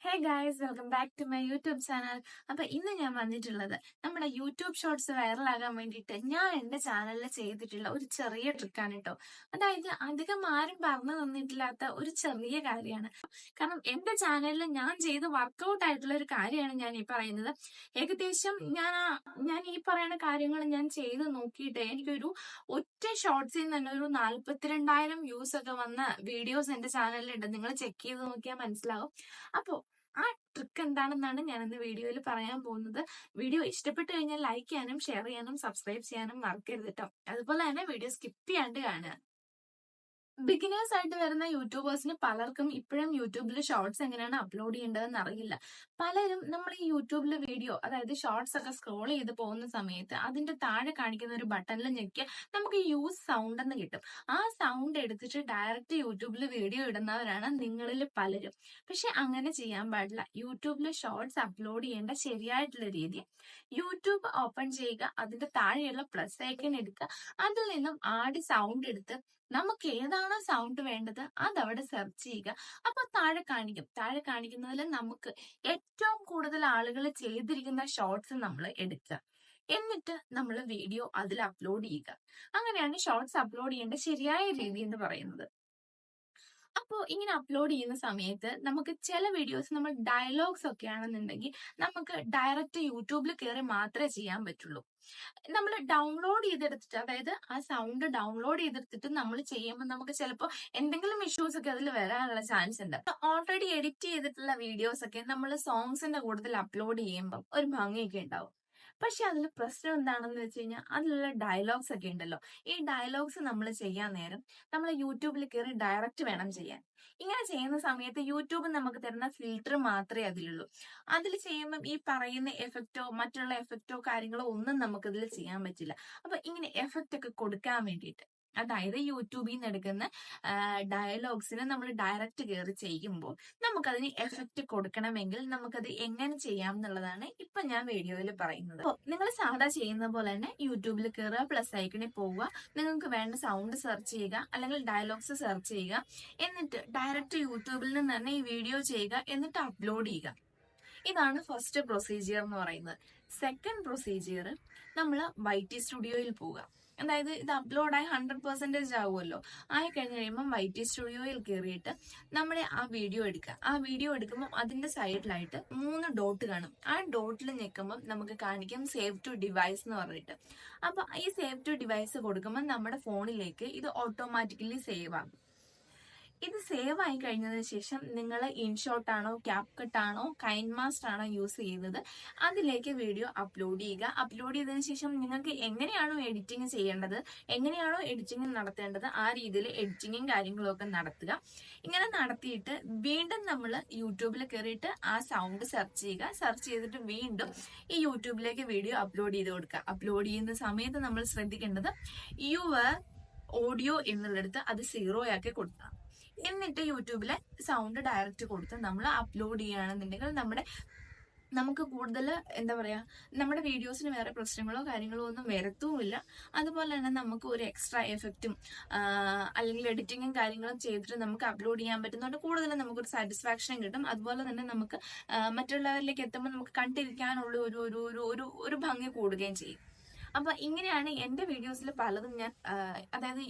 Hey guys, welcome back to my YouTube channel. അപ്പൊ ഇന്ന് ഞാൻ വന്നിട്ടുള്ളത് നമ്മുടെ യൂട്യൂബ് ഷോർട്സ് വൈറലാകാൻ വേണ്ടിയിട്ട് ഞാൻ എന്റെ ചാനലിൽ ചെയ്തിട്ടുള്ള ഒരു ചെറിയ ട്രിക്കാണ് കേട്ടോ. അതായത് അധികം ആരും പറഞ്ഞു തന്നിട്ടില്ലാത്ത ഒരു ചെറിയ കാര്യമാണ്. കാരണം എന്റെ ചാനലിൽ ഞാൻ ചെയ്ത് വർക്കൗട്ട് ആയിട്ടുള്ള ഒരു കാര്യമാണ് ഞാൻ ഈ പറയുന്നത്. ഏകദേശം ഞാൻ ഈ പറയുന്ന കാര്യങ്ങൾ ഞാൻ ചെയ്ത് നോക്കിയിട്ട് എനിക്കൊരു ഒറ്റ ഷോർട്സിൽ തന്നെ ഒരു 42,000 വ്യൂസ് ഒക്കെ വന്ന വീഡിയോസ് എന്റെ ചാനലിലുണ്ട്. നിങ്ങൾ ചെക്ക് ചെയ്ത് നോക്കിയാൽ മനസ്സിലാവും. അപ്പോ ആ ട്രിക്ക് എന്താണെന്നാണ് ഞാൻ ഇന്ന് വീഡിയോയിൽ പറയാൻ പോകുന്നത്. വീഡിയോ ഇഷ്ടപ്പെട്ടു കഴിഞ്ഞാൽ ലൈക്ക് ചെയ്യാനും ഷെയർ ചെയ്യാനും സബ്സ്ക്രൈബ് ചെയ്യാനും മറക്കരുത് കേട്ടോ. അതുപോലെ തന്നെ വീഡിയോ സ്കിപ്പ് ചെയ്യാണ്ട് കാണുക. ബിഗിനേഴ്സ് ആയിട്ട് വരുന്ന യൂട്യൂബേഴ്സിന് പലർക്കും ഇപ്പോഴും യൂട്യൂബിൽ ഷോർട്സ് എങ്ങനെയാണ് അപ്ലോഡ് ചെയ്യേണ്ടതെന്ന് അറിയില്ല. പലരും നമ്മൾ ഈ യൂട്യൂബിലെ വീഡിയോ, അതായത് ഷോർട്സ് ഒക്കെ സ്ക്രോൾ ചെയ്ത് പോകുന്ന സമയത്ത് അതിന്റെ താഴെ കാണിക്കുന്ന ഒരു ബട്ടണിൽ ഞെക്കിയാൽ നമുക്ക് യൂസ് സൗണ്ട് എന്ന് കിട്ടും. ആ സൗണ്ട് എടുത്തിട്ട് ഡയറക്റ്റ് യൂട്യൂബിൽ വീഡിയോ ഇടുന്നവരാണ് നിങ്ങളിൽ പലരും. പക്ഷെ അങ്ങനെ ചെയ്യാൻ പാടില്ല. യൂട്യൂബിൽ ഷോർട്സ് അപ്ലോഡ് ചെയ്യേണ്ട ശരിയായിട്ടുള്ള രീതി, യൂട്യൂബ് ഓപ്പൺ ചെയ്യുക, അതിന്റെ താഴെയുള്ള പ്ലസ് ഐക്കൺ എടുക്കുക, അതിൽ നിന്നും ആഡ് സൗണ്ട് എടുത്ത് നമുക്ക് ഏതാണോ സൗണ്ട് വേണ്ടത് അതവിടെ സെർച്ച് ചെയ്യുക. അപ്പൊ താഴെ കാണിക്കുന്നതിൽ നമുക്ക് ഏറ്റവും കൂടുതൽ ആളുകൾ ചെയ്തിരിക്കുന്ന ഷോർട്സ് നമ്മൾ എടുക്കുക. എന്നിട്ട് നമ്മൾ വീഡിയോ അതിൽ അപ്ലോഡ് ചെയ്യുക. അങ്ങനെയാണ് ഷോർട്സ് അപ്ലോഡ് ചെയ്യേണ്ട ശരിയായ രീതി എന്ന് പറയുന്നത്. അപ്പോൾ ഇങ്ങനെ അപ്ലോഡ് ചെയ്യുന്ന സമയത്ത് നമുക്ക് ചില വീഡിയോസ് നമ്മൾ ഡയലോഗ്സ് ഒക്കെ ആണെന്നുണ്ടെങ്കിൽ നമുക്ക് ഡയറക്റ്റ് യൂട്യൂബിൽ കയറി മാത്രമേ ചെയ്യാൻ പറ്റുള്ളൂ. നമ്മൾ ഡൗൺലോഡ് ചെയ്തെടുത്തിട്ട്, അതായത് ആ സൗണ്ട് ഡൗൺലോഡ് ചെയ്തെടുത്തിട്ട് നമ്മൾ ചെയ്യുമ്പോൾ നമുക്ക് ചിലപ്പോൾ എന്തെങ്കിലും ഇഷ്യൂസ് ഒക്കെ അതിൽ വരാനുള്ള ചാൻസ് ഉണ്ട്. ഓൾറെഡി എഡിറ്റ് ചെയ്തിട്ടുള്ള വീഡിയോസ് ഒക്കെ നമ്മൾ സോങ്സിന്റെ കൂടുതൽ അപ്ലോഡ് ചെയ്യുമ്പോൾ ഒരു ഭംഗിയൊക്കെ ഉണ്ടാവും. പക്ഷെ അതിൽ പ്രശ്നം എന്താണെന്ന് വെച്ച് കഴിഞ്ഞാൽ അതിലുള്ള ഡയലോഗ്സ് ഒക്കെ ഉണ്ടല്ലോ. ഈ ഡയലോഗ്സ് നമ്മൾ ചെയ്യാൻ നേരം നമ്മൾ യൂട്യൂബിൽ കയറി ഡയറക്റ്റ് വേണം ചെയ്യാൻ. ഇങ്ങനെ ചെയ്യുന്ന സമയത്ത് യൂട്യൂബ് നമുക്ക് തരുന്ന ഫിൽറ്റർ മാത്രമേ അതിലുള്ളൂ. അതിൽ ചെയ്യുമ്പം ഈ പറയുന്ന എഫക്റ്റോ മറ്റുള്ള എഫക്റ്റോ കാര്യങ്ങളോ ഒന്നും നമുക്കതിൽ ചെയ്യാൻ പറ്റില്ല. അപ്പൊ ഇങ്ങനെ എഫക്റ്റ് ഒക്കെ കൊടുക്കാൻ വേണ്ടിയിട്ട്, അതായത് യൂട്യൂബിൽ നിന്ന് എടുക്കുന്ന ഡയലോഗ്സിന് നമ്മൾ ഡയറക്റ്റ് കയറി ചെയ്യുമ്പോൾ നമുക്കതിന് എഫക്റ്റ് കൊടുക്കണമെങ്കിൽ നമുക്കത് എങ്ങനെ ചെയ്യാം എന്നുള്ളതാണ് ഇപ്പൊ ഞാൻ വീഡിയോയിൽ പറയുന്നത്. നിങ്ങൾ സാധാ ചെയ്യുന്ന പോലെ തന്നെ യൂട്യൂബിൽ കയറുക, പ്ലസ് ഐക്കണിൽ പോവുക, നിങ്ങൾക്ക് വേണ്ട സൗണ്ട് സെർച്ച് ചെയ്യുക, അല്ലെങ്കിൽ ഡയലോഗ്സ് സെർച്ച് ചെയ്യുക, എന്നിട്ട് ഡയറക്റ്റ് യൂട്യൂബിൽ നിന്ന് തന്നെ ഈ വീഡിയോ ചെയ്യുക, എന്നിട്ട് അപ്ലോഡ് ചെയ്യുക. ഇതാണ് ഫസ്റ്റ് പ്രൊസീജിയർ എന്ന് പറയുന്നത്. സെക്കൻഡ് പ്രൊസീജിയർ, നമ്മൾ YT സ്റ്റുഡിയോയിൽ പോവുക. അതായത് ഇത് അപ്ലോഡായി 100% ആവുമല്ലോ. ആയി കഴിഞ്ഞ് കഴിയുമ്പോൾ YT സ്റ്റുഡിയോയിൽ കയറിയിട്ട് നമ്മുടെ ആ വീഡിയോ എടുക്കുക. ആ വീഡിയോ എടുക്കുമ്പോൾ അതിന്റെ സൈഡിലായിട്ട് 3 ഡോട്ട് കാണും. ആ ഡോട്ടിൽ ഞെക്കുമ്പോൾ നമുക്ക് കാണിക്കും സേവ് ടു ഡിവൈസ് എന്ന് പറഞ്ഞിട്ട്. അപ്പൊ ഈ സേവ് ടു ഡിവൈസ് കൊടുക്കുമ്പോൾ നമ്മുടെ ഫോണിലേക്ക് ഇത് ഓട്ടോമാറ്റിക്കലി സേവ് ആകും. ഇത് സേവ് ആയി കഴിഞ്ഞതിന് ശേഷം നിങ്ങൾ ഇൻഷോട്ട് ആണോ, ക്യാപ്കട്ട് ആണോ, കൈൻമാസ്റ്റർ ആണോ യൂസ് ചെയ്യുന്നത്, അതിലേക്ക് വീഡിയോ അപ്ലോഡ് ചെയ്യുക. അപ്ലോഡ് ചെയ്തതിന് ശേഷം നിങ്ങൾക്ക് എങ്ങനെയാണോ എഡിറ്റിംഗ് ചെയ്യേണ്ടത്, എങ്ങനെയാണോ എഡിറ്റിംഗ് നടത്തേണ്ടത്, ആ രീതിയിൽ എഡിറ്റിങ്ങും കാര്യങ്ങളും ഒക്കെ നടത്തുക. ഇങ്ങനെ നടത്തിയിട്ട് വീണ്ടും നമ്മൾ യൂട്യൂബിൽ കയറിയിട്ട് ആ സൗണ്ട് സെർച്ച് ചെയ്യുക. സെർച്ച് ചെയ്തിട്ട് വീണ്ടും ഈ യൂട്യൂബിലേക്ക് വീഡിയോ അപ്ലോഡ് ചെയ്ത് കൊടുക്കുക. അപ്ലോഡ് ചെയ്യുന്ന സമയത്ത് നമ്മൾ ശ്രദ്ധിക്കേണ്ടത് യുവർ ഓഡിയോ എന്നുള്ളിടത്ത് അത് 0 ആക്കി കൊടുക്കണം. എന്നിട്ട് യൂട്യൂബിലെ സൗണ്ട് ഡയറക്റ്റ് കൊടുത്ത് നമ്മൾ അപ്ലോഡ് ചെയ്യുകയാണെന്നുണ്ടെങ്കിൽ നമുക്ക് കൂടുതൽ എന്താ പറയാ, നമ്മുടെ വീഡിയോസിന് വേറെ പ്രശ്നങ്ങളോ കാര്യങ്ങളോ ഒന്നും വരത്തുമില്ല. അതുപോലെ തന്നെ നമുക്ക് ഒരു എക്സ്ട്രാ എഫക്റ്റും അല്ലെങ്കിൽ എഡിറ്റിങ്ങും കാര്യങ്ങളും ചെയ്തിട്ട് നമുക്ക് അപ്ലോഡ് ചെയ്യാൻ പറ്റുന്നതുകൊണ്ട് കൂടുതൽ നമുക്കൊരു സാറ്റിസ്ഫാക്ഷൻ കിട്ടും. അതുപോലെ തന്നെ നമുക്ക് മറ്റുള്ളവരിലേക്ക് എത്തുമ്പോൾ നമുക്ക് കണ്ടിരിക്കാനുള്ള ഒരു ഭംഗി കൂടുകയും ചെയ്യും. അപ്പൊ ഇങ്ങനെയാണ് എന്റെ വീഡിയോസിൽ പലതും ഞാൻ അതായത്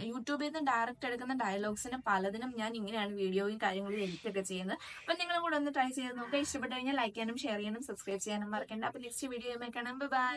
യൂട്യൂബിൽ നിന്ന് ഡയറക്റ്റ് എടുക്കുന്ന ഡയലോഗ്സിന് പലതിനും ഞാൻ ഇങ്ങനെയാണ് വീഡിയോയും കാര്യങ്ങളും എഡിറ്റ് ഒക്കെ ചെയ്യുന്നത്. അപ്പൊ നിങ്ങളും കൂടെ ഒന്ന് ട്രൈ ചെയ്ത് നോക്കുക. ഇഷ്ടപ്പെട്ടു കഴിഞ്ഞാൽ ലൈക്ക് ചെയ്യാനും ഷെയർ ചെയ്യാനും സബ്സ്ക്രൈബ് ചെയ്യാനും മറക്കണ്ട. അപ്പൊ നെക്സ്റ്റ് വീഡിയോ കാണാം. ബൈ.